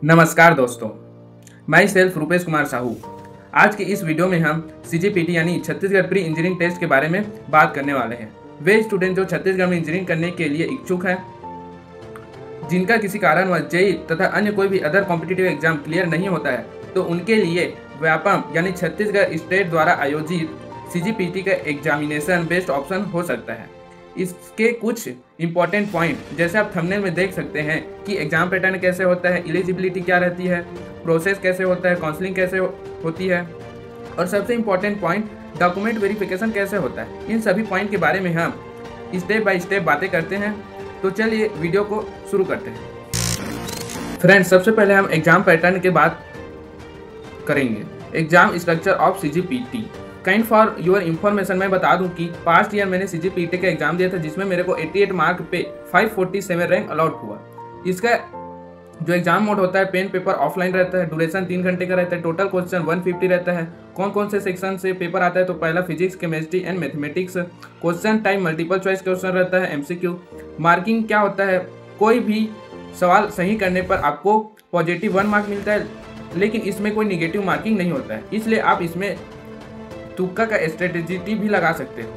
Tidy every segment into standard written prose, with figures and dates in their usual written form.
नमस्कार दोस्तों, मैं सेल्फ रूपेश कुमार साहू। आज की इस वीडियो में हम CGPT यानी छत्तीसगढ़ प्री इंजीनियरिंग टेस्ट के बारे में बात करने वाले हैं। वे स्टूडेंट जो छत्तीसगढ़ में इंजीनियरिंग करने के लिए इच्छुक हैं, जिनका किसी कारणवश जेईई तथा अन्य कोई भी अदर कॉम्पिटिटिव एग्जाम क्लियर नहीं होता है, तो उनके लिए व्यापम यानी छत्तीसगढ़ स्टेट द्वारा आयोजित CGPT का एग्जामिनेशन बेस्ट ऑप्शन हो सकता है। इसके कुछ इंपॉर्टेंट पॉइंट जैसे आप थंबनेल में देख सकते हैं कि एग्जाम पैटर्न कैसे होता है, एलिजिबिलिटी क्या रहती है, प्रोसेस कैसे होता है, काउंसलिंग कैसे होती है और सबसे इंपॉर्टेंट पॉइंट डॉक्यूमेंट वेरिफिकेशन कैसे होता है। इन सभी पॉइंट के बारे में हम स्टेप बाय स्टेप बातें करते हैं। तो चलिए वीडियो को शुरू करते हैं। फ्रेंड्स, सबसे पहले हम एग्जाम पैटर्न के बात करेंगे। Exam structure of CGPT। Kind for your information मैं बता दूं कि पास्ट ईयर मैंने CGPT का एग्जाम दिया था, जिसमें मेरे को 88 मार्क पे 547 रैंक अलॉट हुआ। इसका जो एग्जाम मोड होता है, पेन पेपर ऑफलाइन रहता है, ड्यूरेशन 3 घंटे का रहता है, टोटल क्वेश्चन 150 रहता है। कौन कौन से सेक्शन से पेपर आता है, तो पहला physics, chemistry and mathematics. Question time multiple choice question रहता है, MCQ। मार्किंग क्या होता है, कोई भी सवाल सही करने पर आपको पॉजिटिव 1 मार्क मिलता है, लेकिन इसमें कोई निगेटिव मार्किंग नहीं होता है, इसलिए आप इसमें तुक्का का स्ट्रेटेजी भी लगा सकते हो।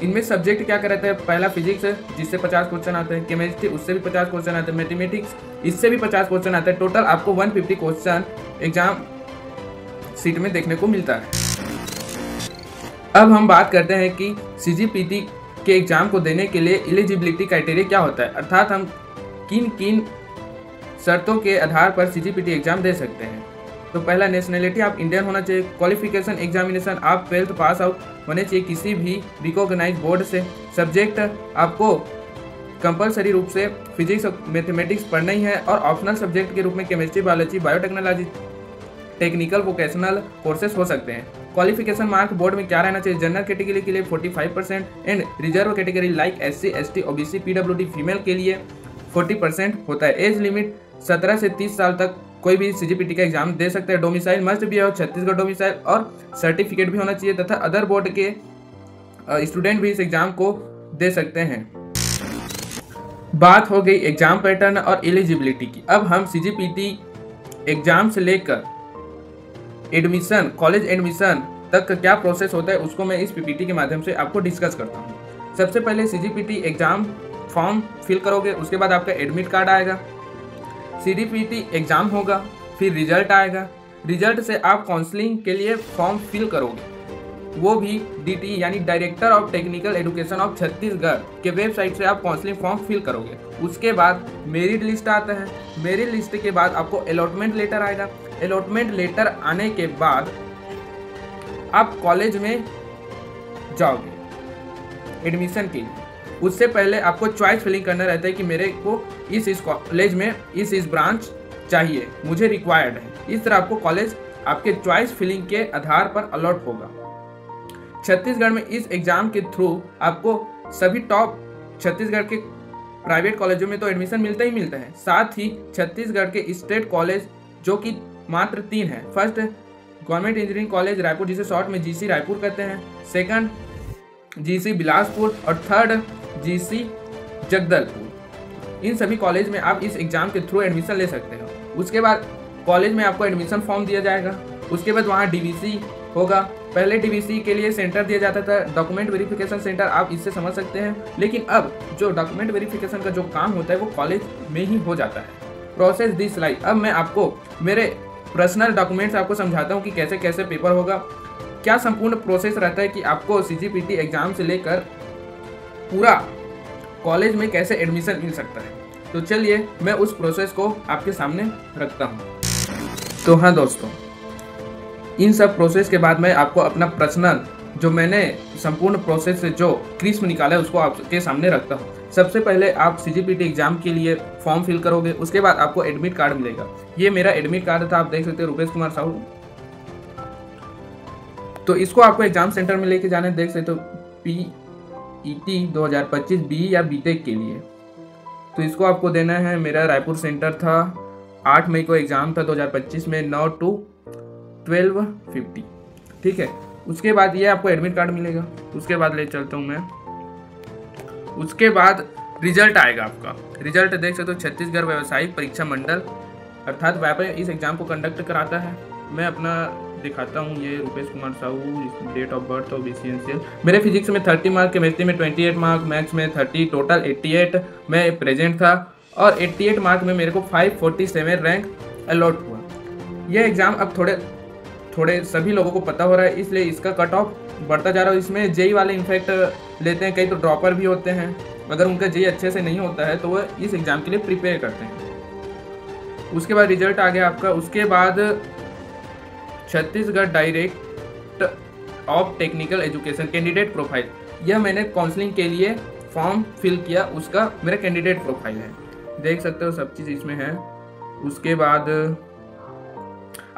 इनमें सब्जेक्ट क्या रहता है, पहला फिजिक्स है जिससे 50 क्वेश्चन आते हैं, केमिस्ट्री उससे भी 50 क्वेश्चन आते हैं, मैथमेटिक्स इससे भी 50 क्वेश्चन आते हैं। टोटल आपको 150 क्वेश्चन एग्जाम सीट में देखने को मिलता है। अब हम बात करते हैं कि CGPT के एग्जाम को देने के लिए एलिजिबिलिटी क्राइटेरिया क्या होता है, अर्थात हम किन किन शर्तों के आधार पर CGPT एग्जाम दे सकते हैं। तो पहला, नेशनलिटी आप इंडियन होना चाहिए। क्वालिफिकेशन एग्जामिनेशन आप 12th पास आउट होने चाहिए किसी भी रिकॉग्नाइज बोर्ड से। सब्जेक्ट आपको कंपलसरी रूप से फिजिक्स और मैथमेटिक्स पढ़ना ही है, और ऑप्शनल सब्जेक्ट के रूप में chemistry, biology, biotechnology, technical vocational courses हो सकते हैं। क्वालिफिकेशन मार्क बोर्ड में क्या रहना चाहिए, जनरल कैटेगरी के लिए 45% and reserve category like SC, ST, OBC, PWD female के लिए 40% होता है। एज लिमिट 17 से 30 साल तक कोई भी CGPT का एग्जाम दे सकता है। डोमिसाइल मस्ट भी हो छत्तीसगढ़ डोमिसाइल, और सर्टिफिकेट भी होना चाहिए, तथा अदर बोर्ड के स्टूडेंट भी इस एग्जाम को दे सकते हैं। बात हो गई एग्जाम पैटर्न और एलिजिबिलिटी की। अब हम CGPT एग्जाम से लेकर एडमिशन, कॉलेज एडमिशन तक का क्या प्रोसेस होता है, उसको मैं इस PPT के माध्यम से आपको डिस्कस करता हूँ। सबसे पहले CGPT एग्जाम फॉर्म फिल करोगे, उसके बाद आपका एडमिट कार्ड आएगा, CGPT एग्जाम होगा, फिर रिजल्ट आएगा। रिजल्ट से आप काउंसलिंग के लिए फॉर्म फिल करोगे, वो भी DTE यानी director of technical education of Chhattisgarh के वेबसाइट से आप काउंसलिंग फॉर्म फिल करोगे। उसके बाद मेरिट लिस्ट आता है। मेरिट लिस्ट के बाद आपको अलॉटमेंट लेटर आएगा। अलॉटमेंट लेटर आने के बाद आप कॉलेज में जाओगे एडमिशन के लिए। उससे पहले आपको चॉइस फिलिंग करना रहता है कि मेरे को इस कॉलेज में इस ब्रांच चाहिए, मुझे रिक्वायर्ड है। इस तरह आपको कॉलेज आपके चॉइस फिलिंग के आधार पर अलॉट होगा। छत्तीसगढ़ में इस एग्जाम के थ्रू आपको सभी टॉप छत्तीसगढ़ के प्राइवेट कॉलेजों में तो एडमिशन मिलता ही मिलता है, साथ ही छत्तीसगढ़ के स्टेट कॉलेज जो कि मात्र 3 है। First, government engineering college Raipur, जिसे शॉर्ट में GC रायपुर कहते हैं। सेकंड, GC बिलासपुर, और थर्ड GC जगदलपुर। इन सभी कॉलेज में आप इस एग्जाम के थ्रू एडमिशन ले सकते हो। उसके बाद कॉलेज में आपको एडमिशन फॉर्म दिया जाएगा। उसके बाद वहाँ DVC होगा। पहले DVC के लिए सेंटर दिया जाता था, डॉक्यूमेंट वेरिफिकेशन सेंटर, आप इससे समझ सकते हैं। लेकिन अब जो डॉक्यूमेंट वेरिफिकेशन का जो काम होता है वो कॉलेज में ही हो जाता है। Process this like. अब मैं आपको मेरे पर्सनल डॉक्यूमेंट्स आपको समझाता हूँ कि कैसे कैसे पेपर होगा, क्या संपूर्ण प्रोसेस रहता है कि आपको CGPT एग्जाम से लेकर पूरा कॉलेज में कैसे एडमिशन मिल सकता है। तो चलिए मैं उस प्रोसेस को आपके सामने रखता हूँ। तो हाँ दोस्तों, इन सब प्रोसेस के बाद मैं आपको अपना पर्सनल जो मैंने संपूर्ण प्रोसेस से जो क्रिस्प निकाला है उसको आपके सामने रखता हूँ। सबसे पहले आप CGPT एग्जाम के लिए फॉर्म फिल करोगे, उसके बाद आपको एडमिट कार्ड मिलेगा। ये मेरा एडमिट कार्ड था, आप देख सकते हैं, रूपेश कुमार साहू। तो इसको आपको एग्जाम सेंटर में लेके जाने, देख सकते हो, PET 2025 BE या BTech के लिए। तो इसको आपको देना है। मेरा रायपुर सेंटर था, 8 मई को एग्जाम था 2025 में, 9 to 12:50। ठीक है, उसके बाद ये आपको एडमिट कार्ड मिलेगा। उसके बाद ले चलता हूँ मैं। उसके बाद रिजल्ट आएगा आपका। रिजल्ट देख सकते हो, छत्तीसगढ़ व्यावसायिक परीक्षा मंडल अर्थात व्यापक इस एग्ज़ाम को कंडक्ट कराता है। मैं अपना दिखाता हूँ, ये Rupesh Kumar Sahu, date of birth और BCNCL। मेरे फिजिक्स में 30 मार्क, केमिस्ट्री में 28 मार्क, मैथ्स में 30, टोटल 88 मैं प्रेजेंट था और 88 मार्क में मेरे को 547 रैंक अलॉट हुआ। यह एग्ज़ाम अब थोड़े सभी लोगों को पता हो रहा है, इसलिए इसका कट ऑफ बढ़ता जा रहा है। इसमें जेई वाले इनफैक्ट लेते हैं, कई तो ड्रॉपर भी होते हैं। अगर उनका जेई अच्छे से नहीं होता है तो वह इस एग्ज़ाम के लिए प्रिपेयर करते हैं। उसके बाद रिजल्ट आ गया आपका। उसके बाद Chhattisgarh direct of technical education candidate profile, यह मैंने काउंसलिंग के लिए फॉर्म फिल किया, उसका मेरा कैंडिडेट प्रोफाइल है, देख सकते हो सब चीज़ इसमें है। उसके बाद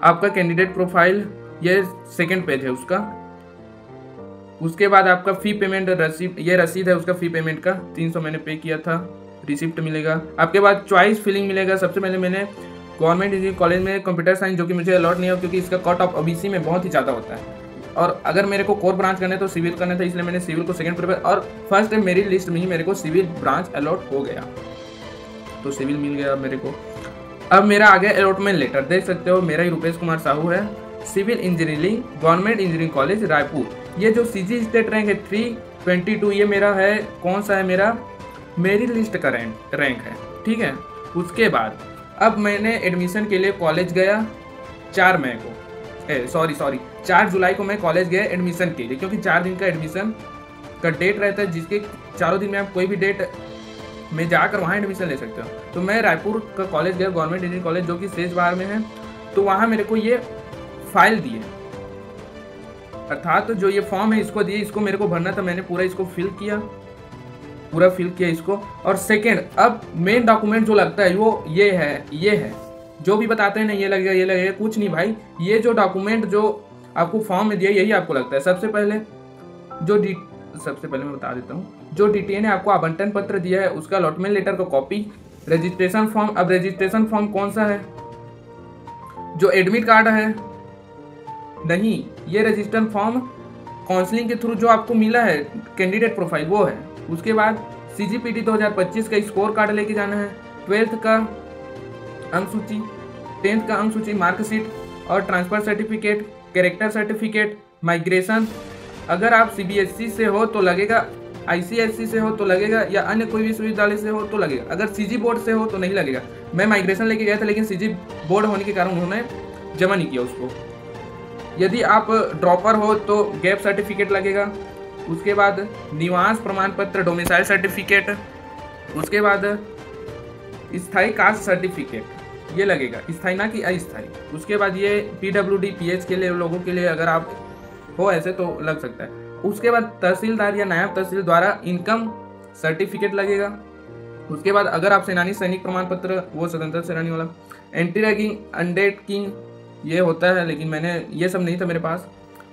आपका कैंडिडेट प्रोफाइल, ये सेकंड पेज है उसका। उसके बाद आपका फ़ी पेमेंट रसीद, ये रसीद है उसका फ़ी पेमेंट का, 300 मैंने पे किया था, रिसिप्ट मिलेगा। आपके बाद चॉइस फिलिंग मिलेगा। सबसे पहले मैंने गवर्नमेंट इंजीनियरिंग कॉलेज में कंप्यूटर साइंस, जो कि मुझे अलॉट नहीं हो क्योंकि इसका कट ऑफ OBC में बहुत ही ज़्यादा होता है, और अगर मेरे को कोर ब्रांच करना है तो सिविल करना था, इसलिए मैंने सिविल को सेकंड प्रेफर, और फर्स्ट मेरी लिस्ट में ही मेरे को सिविल ब्रांच अलॉट हो गया, तो सिविल मिल गया मेरे को। अब मेरा आ गया अलॉटमेंट लेटर, देख सकते हो मेरा ही रुपेश कुमार साहू है, civil engineering government engineering college Raipur. ये जो CG स्टेट रैंक है 322, ये मेरा है, कौन सा है, मेरा मेरी लिस्ट का रैंक है, ठीक है। उसके बाद अब मैंने एडमिशन के लिए कॉलेज गया 4 मई को, सॉरी 4 जुलाई को मैं कॉलेज गया एडमिशन के लिए, क्योंकि 4 दिन का एडमिशन का डेट रहता है, जिसके चारों दिन में आप कोई भी डेट में जाकर वहाँ एडमिशन ले सकते हो। तो मैं रायपुर का कॉलेज गया, गवर्नमेंट इंजीनियरिंग कॉलेज, जो कि शेष बाहर में है। तो वहाँ मेरे को ये फाइल दिए, अर्थात जो ये फॉर्म है इसको दिए, इसको मेरे को भरना था, मैंने पूरा इसको फिल किया इसको। और सेकेंड, अब मेन डॉक्यूमेंट जो लगता है वो ये है, जो भी बताते हैं ना ये लगेगा, कुछ नहीं भाई, ये जो डॉक्यूमेंट जो आपको फॉर्म में दिया यही आपको लगता है। सबसे पहले मैं बता देता हूँ, जो DTA ने आपको आवंटन पत्र दिया है उसका अलॉटमेंट लेटर का कॉपी, रजिस्ट्रेशन फॉर्म। अब रजिस्ट्रेशन फॉर्म कौन सा है, जो एडमिट कार्ड है नहीं, ये रजिस्ट्रेशन फॉर्म काउंसलिंग के थ्रू जो आपको मिला है कैंडिडेट प्रोफाइल वो है। उसके बाद CGPT 2025 का स्कोर कार्ड लेके जाना है, 12th का अंक सूची, 10th का अंक सूची, मार्कशीट और transfer certificate, character certificate, migration. अगर आप CBSE से हो तो लगेगा, ICSE से हो तो लगेगा, या अन्य कोई विश्वविद्यालय से हो तो लगेगा। अगर CG बोर्ड से हो तो नहीं लगेगा। मैं माइग्रेशन लेके गया था, लेकिन CG बोर्ड होने के कारण उन्होंने जमा नहीं किया उसको। यदि आप ड्रॉपर हो तो गैप सर्टिफिकेट लगेगा। उसके बाद निवास प्रमाण पत्र, डोमिसाइल सर्टिफिकेट। उसके बाद स्थायी कास्ट सर्टिफिकेट, ये लगेगा, स्थायी ना कि अस्थायी। उसके बाद ये PWD PH के लिए लोगों के लिए अगर आप हो ऐसे तो लग सकता है। उसके बाद तहसीलदार या नायब तहसील द्वारा इनकम सर्टिफिकेट लगेगा। उसके बाद अगर आप सेनानी सैनिक प्रमाण पत्र, वो स्वतंत्र सेनानी वाला, एंटी रैगिंग, अंडरटेकिंग, ये होता है, लेकिन मैंने ये सब नहीं था मेरे पास।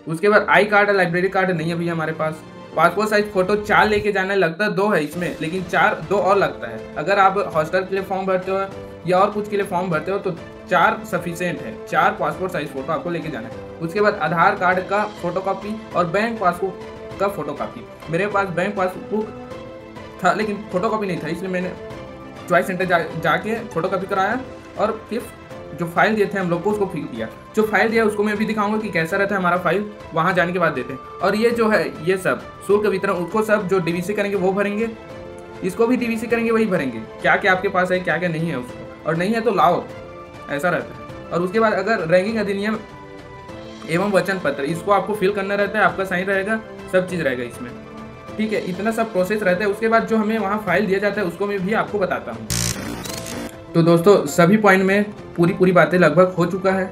उसके बाद आई कार्ड, लाइब्रेरी कार्ड नहीं है भैया हमारे पास। पासपोर्ट साइज फोटो 4 लेके जाना है, लगता है 2 है इसमें, लेकिन 2 और लगता है। अगर आप हॉस्टल के लिए फॉर्म भरते हो या और कुछ के लिए फॉर्म भरते हो तो 4 सफिशिएंट है, 4 पासपोर्ट साइज फोटो आपको लेके जाना है। उसके बाद आधार कार्ड का फोटोकॉपी और बैंक पासबुक का फोटोकॉपी। मेरे पास बैंक पासबुक था लेकिन फोटोकॉपी नहीं था, इसलिए मैंने चॉइस सेंटर जाके फोटोकॉपी कराया और फिर जो फाइल दिए थे हम लोग को उसको फिल किया। जो फाइल दिया उसको मैं भी दिखाऊंगा कि कैसा रहता है हमारा फाइल, वहाँ जाने के बाद देते हैं। और ये जो है ये सब शुल्क वितरण, उसको सब जो DVC करेंगे वो भरेंगे, इसको भी DVC करेंगे वही भरेंगे। क्या क्या आपके पास है, क्या क्या नहीं है उसको, और नहीं है तो लाओ, ऐसा रहता है। और उसके बाद अगर रैंकिंग अधिनियम एवं वचन पत्र, इसको आपको फिल करना रहता है, आपका साइन रहेगा, सब चीज़ रहेगा इसमें, ठीक है। इतना सब प्रोसेस रहता है। उसके बाद जो हमें वहाँ फाइल दिया जाता है उसको मैं भी आपको बताता हूँ। तो दोस्तों सभी पॉइंट में पूरी बातें लगभग हो चुका है।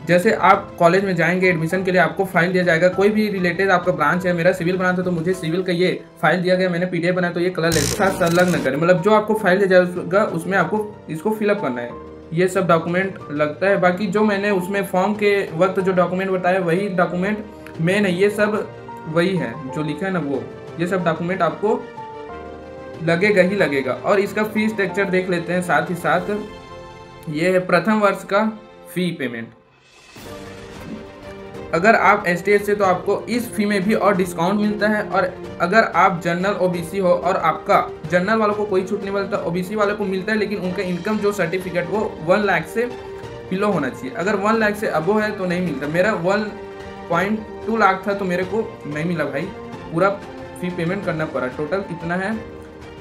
जैसे आप कॉलेज में जाएंगे एडमिशन के लिए, आपको फाइल दिया जाएगा, कोई भी रिलेटेड आपका ब्रांच है, मेरा सिविल ब्रांच है तो मुझे सिविल का ये फाइल दिया गया, मैंने PDF बनाया तो ये कलर लेकर साथ संलग्न करें, मतलब जो आपको फाइल दिया जाएगा उसमें आपको इसको फिलअप करना है, ये सब डॉक्यूमेंट लगता है। बाकी जो मैंने उसमें फॉर्म के वक्त जो डॉक्यूमेंट बताया वही डॉक्यूमेंट मेन है, ये सब वही है जो लिखा है ना वो, ये सब डॉक्यूमेंट आपको लगेगा ही लगेगा। और इसका फी स्ट्रक्चर देख लेते हैं साथ ही साथ। ये है प्रथम वर्ष का फी पेमेंट। अगर आप ST से तो आपको इस फी में भी और डिस्काउंट मिलता है। और अगर आप जनरल OBC हो और आपका जनरल वालों को कोई छूट नहीं मिलता, OBC वालों को मिलता है, लेकिन उनका इनकम जो सर्टिफिकेट वो 1 लाख से बिलो होना चाहिए। अगर 1 लाख से अबो है तो नहीं मिलता। मेरा 1.2 लाख था तो मेरे को नहीं मिला भाई, पूरा फी पेमेंट करना पड़ा। टोटल कितना है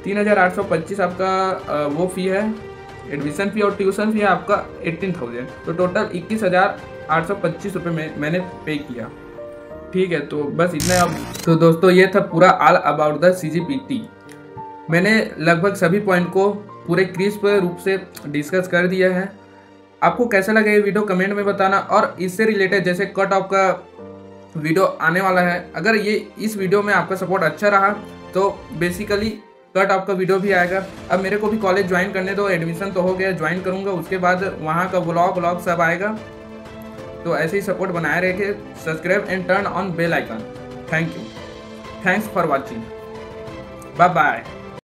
3,825 आपका वो फी है एडमिशन फी, और ट्यूशन फी है आपका 18,000, तो टोटल 21,825 रुपये में मैंने पे किया। ठीक है, तो बस इतना। अब तो दोस्तों ये था पूरा ऑल अबाउट द CGPT। मैंने लगभग सभी पॉइंट को पूरे क्रिस्प रूप से डिस्कस कर दिया है। आपको कैसा लगा ये वीडियो कमेंट में बताना। और इससे रिलेटेड जैसे कट ऑफ का वीडियो आने वाला है, अगर ये इस वीडियो में आपका सपोर्ट अच्छा रहा तो बेसिकली कट ऑफ का वीडियो भी आएगा। अब मेरे को भी कॉलेज ज्वाइन करने दो, एडमिशन तो हो गया, ज्वाइन करूँगा, उसके बाद वहाँ का व्लॉग सब आएगा। तो ऐसे ही सपोर्ट बनाए रखे। Subscribe and turn on bell icon. Thank you, thanks for watching, bye bye.